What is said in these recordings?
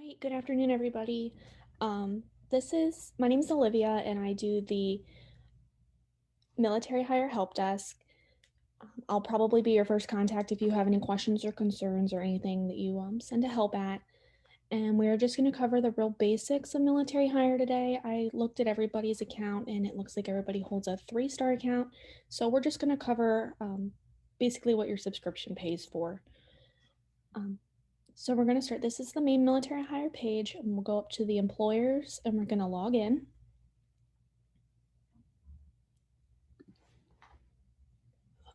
Right, good afternoon, everybody. My name is Olivia, and I do the military hire help desk. I'll probably be your first contact if you have any questions or concerns or anything that you send to help at. And we're just going to cover the real basics of military hire today. I looked at everybody's account, and it looks like everybody holds a 3-star account. So we're just going to cover basically what your subscription pays for. Um, So we're going to start. This is the main military hire page, and we'll go up to the employers, and we're going to log in.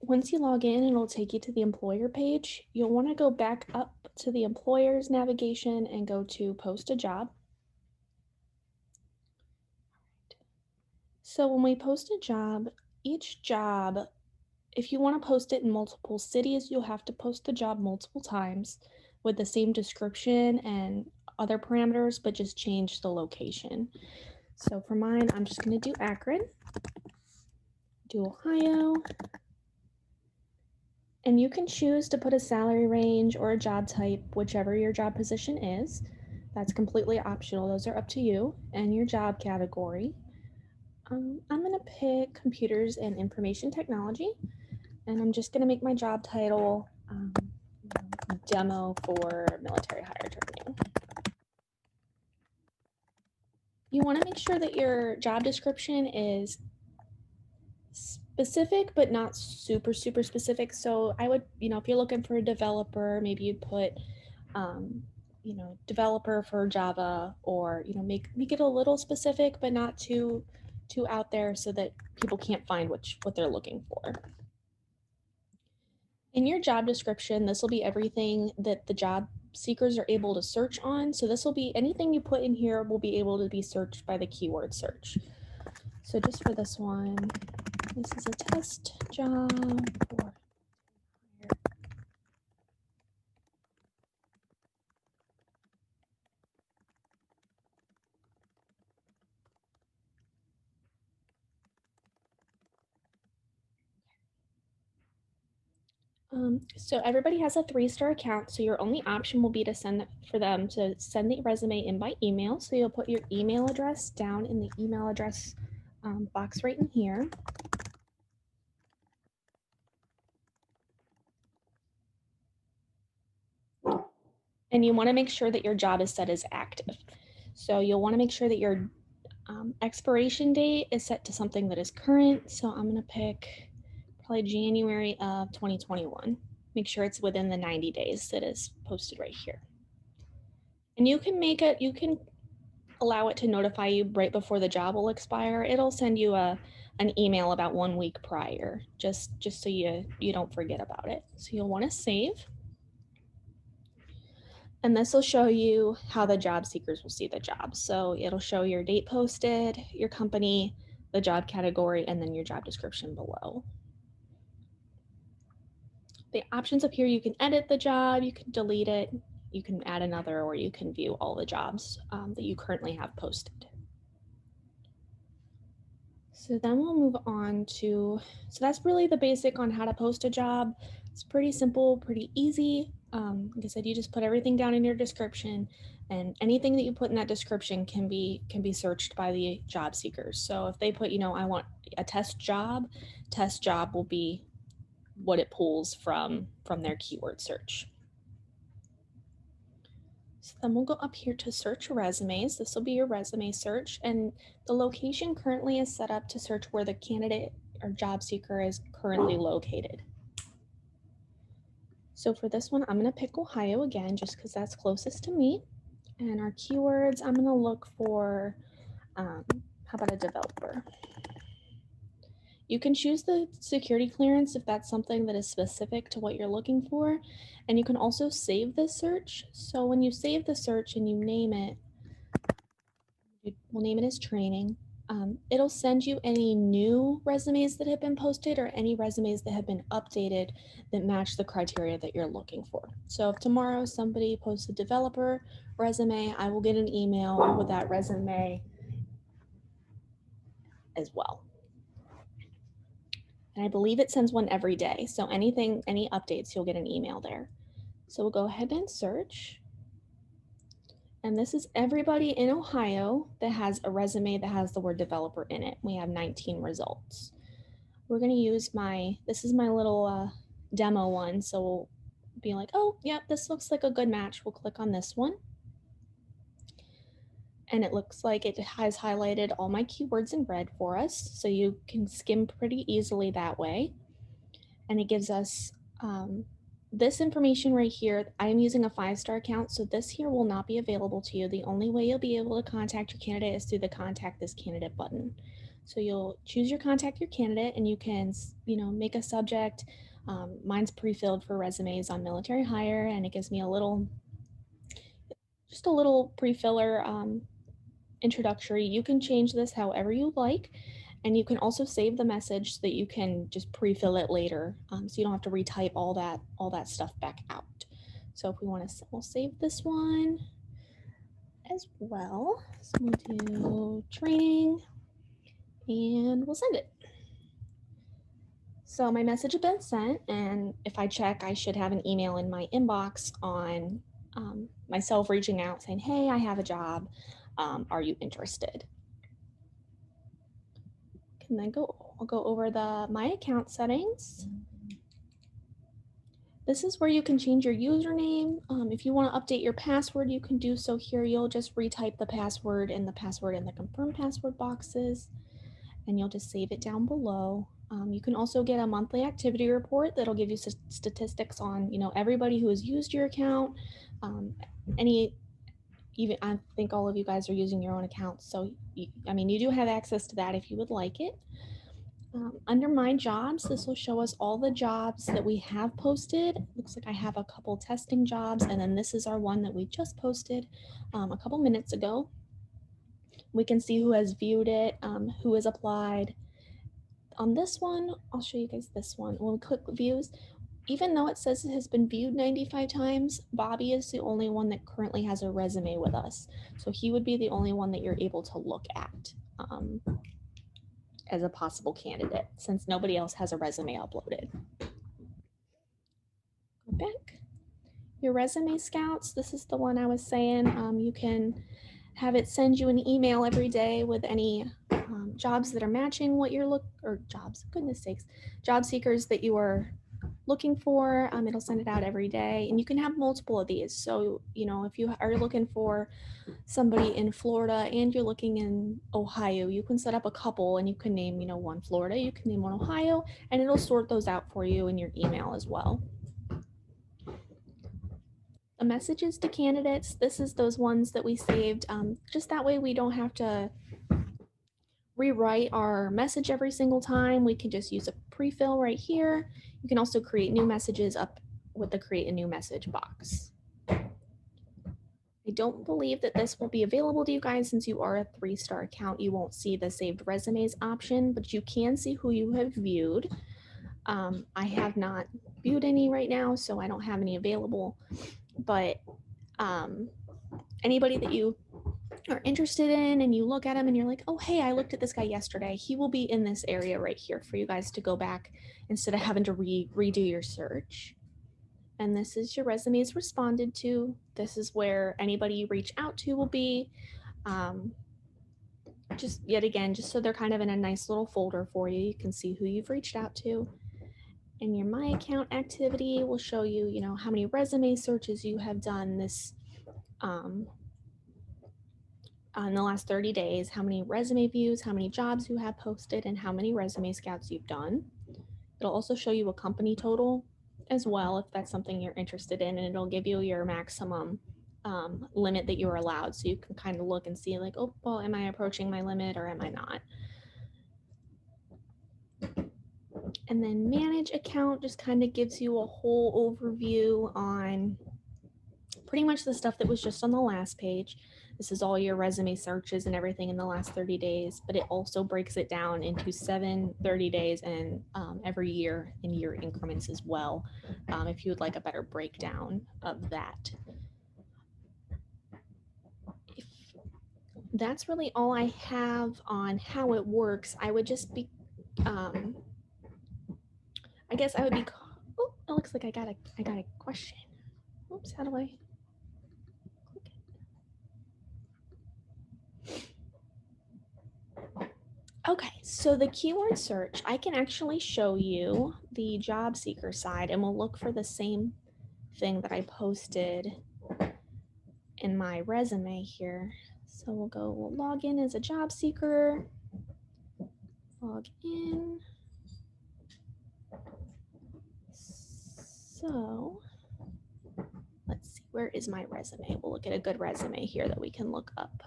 Once you log in, it'll take you to the employer page. You'll want to go back up to the employers navigation and go to post a job. So when we post a job, each job, if you want to post it in multiple cities, you'll have to post the job multiple times with the same description and other parameters, but just change the location. So for mine, I'm just going to do Akron, do Ohio, and you can choose to put a salary range or a job type, whichever your job position is. That's completely optional. Those are up to you and your job category. I'm going to pick computers and information technology, and I'm just going to make my job title demo for military hire training. You want to make sure that your job description is specific but not super specific. So I would, if you're looking for a developer, maybe you'd put developer for Java, or make it a little specific but not too out there so that people can't find what they're looking for. In your job description, this will be everything that the job seekers are able to search on. So this will be anything you put in here will be able to be searched by the keyword search. So just for this one, this is a test job for so everybody has a 3-star account, so your only option will be to send the resume in by email. So you'll put your email address down in the email address box right in here. And you want to make sure that your job is set as active. So you'll want to make sure that your expiration date is set to something that is current. So I'm going to pick probably January of 2021. Make sure it's within the 90 days that is posted right here. And you can allow it to notify you right before the job will expire. It'll send you an email about 1 week prior, just so you don't forget about it. So you'll want to save. And this will show you how the job seekers will see the job. So it'll show your date posted, your company, the job category, and then your job description below. The options up here, you can edit the job, you can delete it, you can add another, or you can view all the jobs that you currently have posted. So then we'll move on to, so that's really the basic on how to post a job. It's pretty simple, pretty easy. Like I said, you just put everything down in your description, and anything that you put in that description can be searched by the job seekers. So if they put, I want a test job will be what it pulls from their keyword search. So then we'll go up here to search resumes. This will be your resume search, and the location currently is set up to search where the candidate or job seeker is currently located. So for this one, I'm going to pick Ohio again, just because that's closest to me. And our keywords, I'm going to look for, how about a developer? You can choose the security clearance if that's something that is specific to what you're looking for. And you can also save this search. So when you save the search and you name it, we'll name it as training. It'll send you any new resumes that have been posted or any resumes that have been updated that match the criteria that you're looking for. So if tomorrow somebody posts a developer resume, I will get an email with that resume as well. And I believe it sends one every day. So any updates, you'll get an email there. So we'll go ahead and search. And this is everybody in Ohio that has a resume that has the word developer in it. We have 19 results. We're going to use this is my little demo one. So we'll be like, oh, yeah, this looks like a good match. We'll click on this one. And it looks like it has highlighted all my keywords in red for us. So you can skim pretty easily that way. And it gives us this information right here. I'm using a 5-star account, so this here will not be available to you. The only way you'll be able to contact your candidate is through the contact this candidate button. So you'll choose your contact your candidate, and you can, make a subject. Mine's pre-filled for resumes on Military Hire, and it gives me just a little pre-filler introductory. You can change this however you like. And you can also save the message so that you can just pre-fill it later, so you don't have to retype all that stuff back out. So if we want to, we'll save this one as well. So we'll do training, and we'll send it. So my message has been sent, and if I check, I should have an email in my inbox on myself reaching out saying, "Hey, I have a job. Are you interested?" And then I'll go over the my account settings. This is where you can change your username. If you want to update your password, you can do so here. You'll just retype the password in the confirm password boxes, and you'll just save it down below. You can also get a monthly activity report that'll give you statistics on, everybody who has used your account. Even I think all of you guys are using your own accounts, so you do have access to that if you would like it. Under my jobs, this will show us all the jobs that we have posted. Looks like I have a couple testing jobs, and then this is our one that we just posted a couple minutes ago. We can see who has viewed it, who has applied. On this one, I'll show you guys this one. When we click views, even though it says it has been viewed 95 times, Bobby is the only one that currently has a resume with us. So he would be the only one that you're able to look at as a possible candidate, since nobody else has a resume uploaded. Go back. Your resume scouts, this is the one I was saying. You can have it send you an email every day with any jobs that are matching what you're job seekers that you are looking for. It'll send it out every day, and you can have multiple of these. So, if you are looking for somebody in Florida and you're looking in Ohio, you can set up a couple, and you can name, one Florida, you can name one Ohio, and it'll sort those out for you in your email as well. The messages to candidates, this is those ones that we saved. Just that way we don't have to rewrite our message every single time. We can just use a pre-fill right here. You can also create new messages up with the create a new message box. I don't believe that this will be available to you guys since you are a 3-star account. You won't see the saved resumes option, but you can see who you have viewed. I have not viewed any right now, so I don't have any available, but anybody that you are interested in and you look at him and you're like, oh, hey, I looked at this guy yesterday, he will be in this area right here for you guys to go back instead of having to redo your search. And this is your resumes responded to. This is where anybody you reach out to will be. Just so they're kind of in a nice little folder for you. You can see who you've reached out to. And your My Account activity will show you, how many resume searches you have done this in the last 30 days, how many resume views, how many jobs you have posted, and how many resume scouts you've done. It'll also show you a company total as well, if that's something you're interested in, and it'll give you your maximum limit that you're allowed. So you can kind of look and see like, oh, well, am I approaching my limit or am I not? And then manage account just kind of gives you a whole overview on pretty much the stuff that was just on the last page. This is all your resume searches and everything in the last 30 days, but it also breaks it down into 7, 30 days, and every year in year increments as well, if you would like a better breakdown of that. That's really all I have on how it works. I would just be, I guess I would be, oh, it looks like I got a question. Oops, how do I click it? Okay, so the keyword search, I can actually show you the job seeker side and we'll look for the same thing that I posted in my resume here. So we'll log in as a job seeker, log in. So let's see, where is my resume? We'll look at a good resume here that we can look up.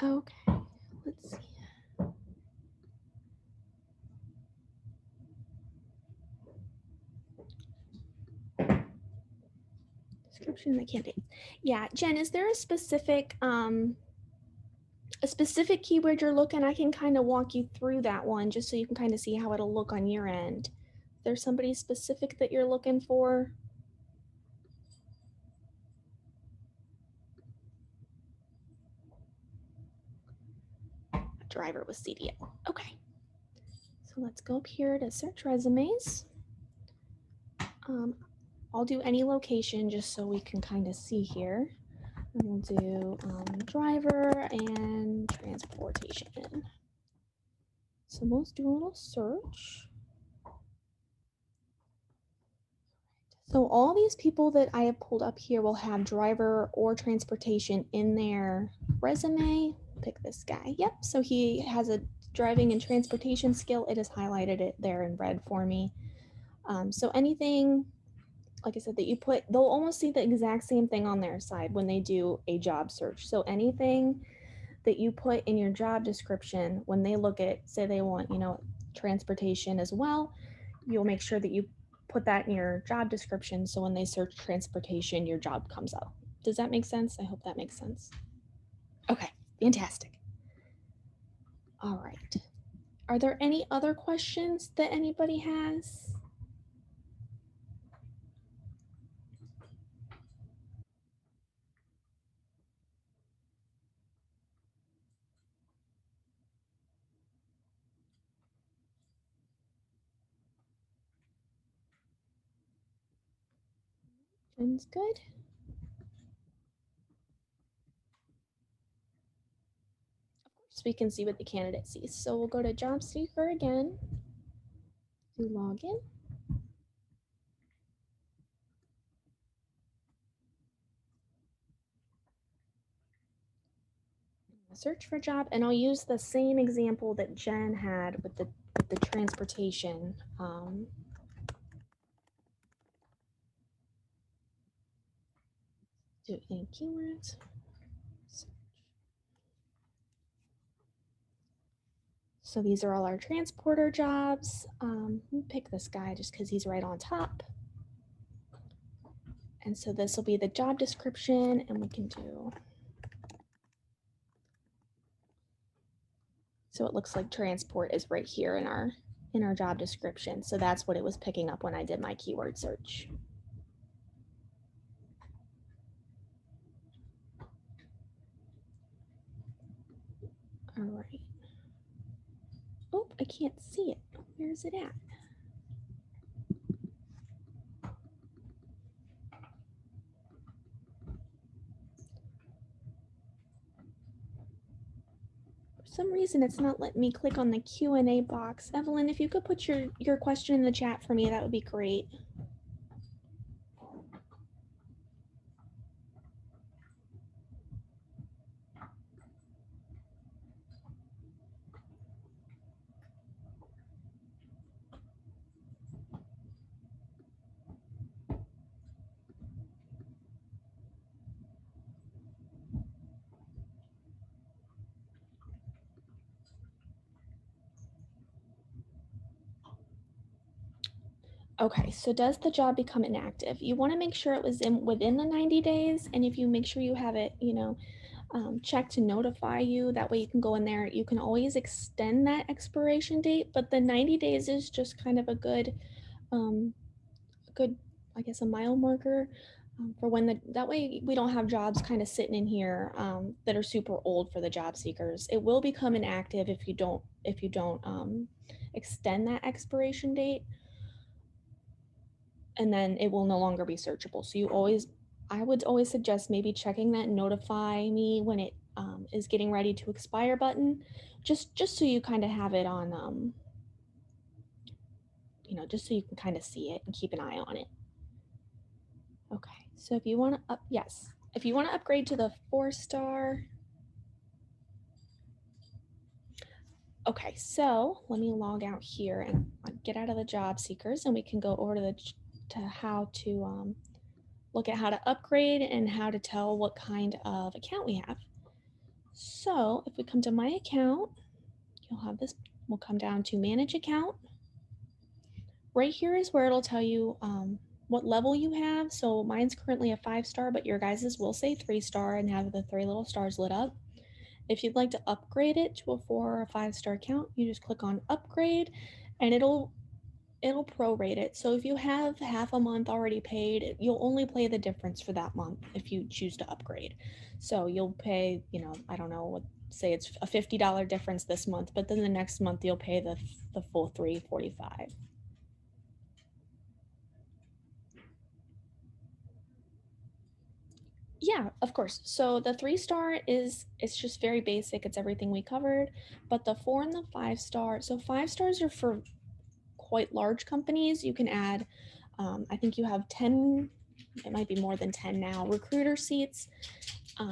Okay, let's see. Description of the candidate. Yeah, Jen, is there a specific keyword you're looking? I can kind of walk you through that one just so you can kind of see how it'll look on your end. There's somebody specific that you're looking for? A driver with CDL. Okay. So let's go up here to search resumes. I'll do any location just so we can kind of see here. We'll do driver and transportation. So let's do a little search. So all these people that I have pulled up here will have driver or transportation in their resume. Pick this guy. Yep. So he has a driving and transportation skill. It has highlighted it there in red for me. So anything, like I said, that you put, they'll almost see the exact same thing on their side when they do a job search. So anything that you put in your job description, when they look at, say they want, transportation as well, you'll make sure that you put that in your job description. So when they search transportation, your job comes up. Does that make sense? I hope that makes sense. Okay, fantastic. All right. Are there any other questions that anybody has? Sounds good. So we can see what the candidate sees. So we'll go to job seeker again, do login. Search for job, and I'll use the same example that Jen had with the transportation. Do in keywords. So these are all our transporter jobs. Pick this guy just because he's right on top. And so this will be the job description, and we can do. So it looks like transport is right here in our job description. So that's what it was picking up when I did my keyword search. All right. Oh, I can't see it. Where is it at? For some reason, it's not letting me click on the Q&A box. Evelyn, if you could put your question in the chat for me, that would be great. Okay, so does the job become inactive? You want to make sure it was within the 90 days, and if you make sure you have it, check to notify you. That way you can go in there. You can always extend that expiration date, but the 90 days is just kind of a good, I guess, a mile marker for when that way we don't have jobs kind of sitting in here that are super old for the job seekers. It will become inactive if you don't extend that expiration date, and then it will no longer be searchable. So you always I would always suggest maybe checking that notify me when it is getting ready to expire button, just so you kind of have it on, just so you can kind of see it and keep an eye on it. Okay, so if you want to yes, if you want to upgrade to the 4-star. Okay, so let me log out here and get out of the job seekers, and we can go over to how to look at how to upgrade and how to tell what kind of account we have. So if we come to my account, you'll have this, we'll come down to manage account. Right here is where it'll tell you what level you have. So mine's currently a 5-star, but your guys's will say 3-star and have the 3 little stars lit up. If you'd like to upgrade it to a 4 or a 5-star account, you just click on upgrade and it'll prorate it. So if you have half a month already paid, you'll only pay the difference for that month if you choose to upgrade. So you'll pay, I don't know, say it's a $50 difference this month, but then the next month you'll pay the full $345. Yeah, of course. So the 3-star it's just very basic. It's everything we covered. But the 4 and the 5-star, so 5 stars are for quite large companies. You can add, I think you have 10, it might be more than 10 now, recruiter seats.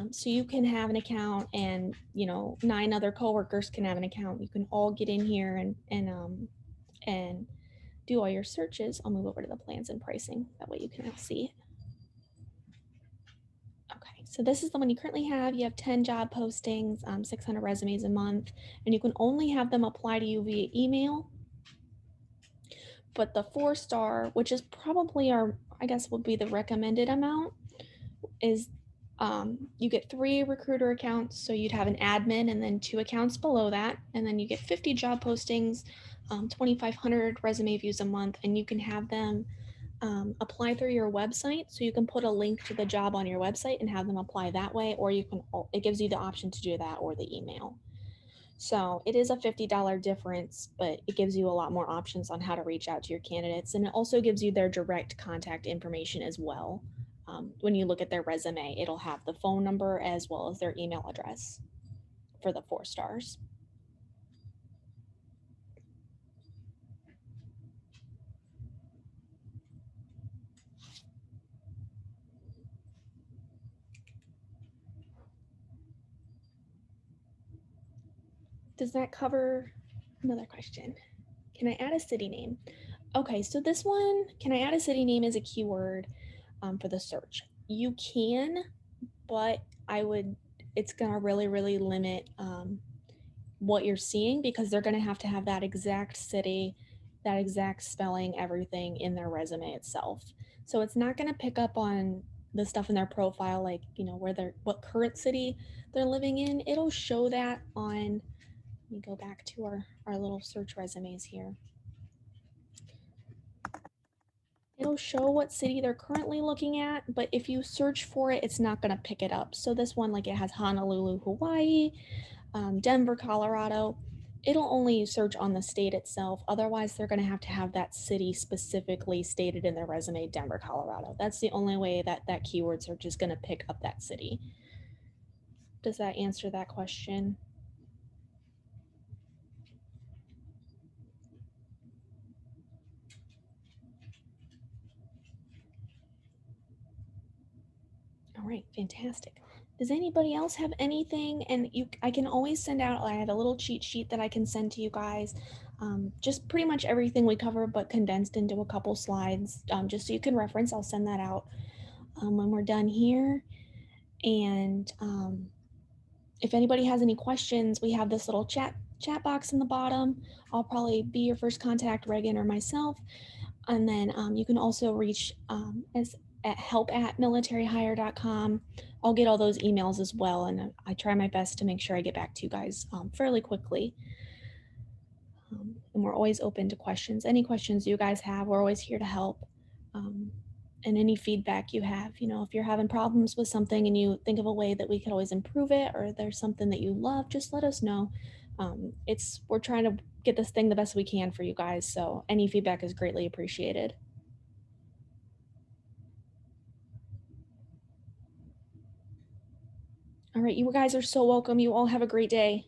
So you can have an account and 9 other coworkers can have an account. You can all get in here and do all your searches. I'll move over to the plans and pricing. That way you can now see it. Okay, so this is the one you currently have. You have 10 job postings, 600 resumes a month, and you can only have them apply to you via email. But the 4-star, which is probably I guess would be the recommended amount, is you get 3 recruiter accounts. So you'd have an admin and then 2 accounts below that. And then you get 50 job postings, 2,500 resume views a month, and you can have them apply through your website. So you can put a link to the job on your website and have them apply that way, or it gives you the option to do that or the email. So it is a $50 difference, but it gives you a lot more options on how to reach out to your candidates. And it also gives you their direct contact information as well. When you look at their resume, it'll have the phone number as well as their email address for the 4 stars. Does that cover another question? Can I add a city name? Okay, so this one, can I add a city name as a keyword for the search? You can, but it's gonna really, really limit what you're seeing because they're gonna have to have that exact city, that exact spelling, everything in their resume itself. So it's not gonna pick up on the stuff in their profile, like, what current city they're living in. It'll show that on, let me go back to our little search resumes here. It'll show what city they're currently looking at, but if you search for it, it's not going to pick it up. So this one, like, it has Honolulu, Hawaii, Denver, Colorado. It'll only search on the state itself. Otherwise, they're going to have that city specifically stated in their resume, Denver, Colorado. That's the only way that keyword search is going to pick up that city. Does that answer that question? All right, fantastic. Does anybody else have anything? And I can always send out, I have a little cheat sheet that I can send to you guys. Just pretty much everything we cover, but condensed into a couple slides, just so you can reference. I'll send that out when we're done here. And if anybody has any questions, we have this little chat box in the bottom. I'll probably be your first contact, Reagan or myself. And then you can also reach as at help@militaryhire.com. I'll get all those emails as well, and I try my best to make sure I get back to you guys fairly quickly. And we're always open to questions. Any questions you guys have, we're always here to help. And any feedback you have, if you're having problems with something and you think of a way that we could always improve it, or there's something that you love, just let us know. We're trying to get this thing the best we can for you guys. So any feedback is greatly appreciated. All right, you guys are so welcome. You all have a great day.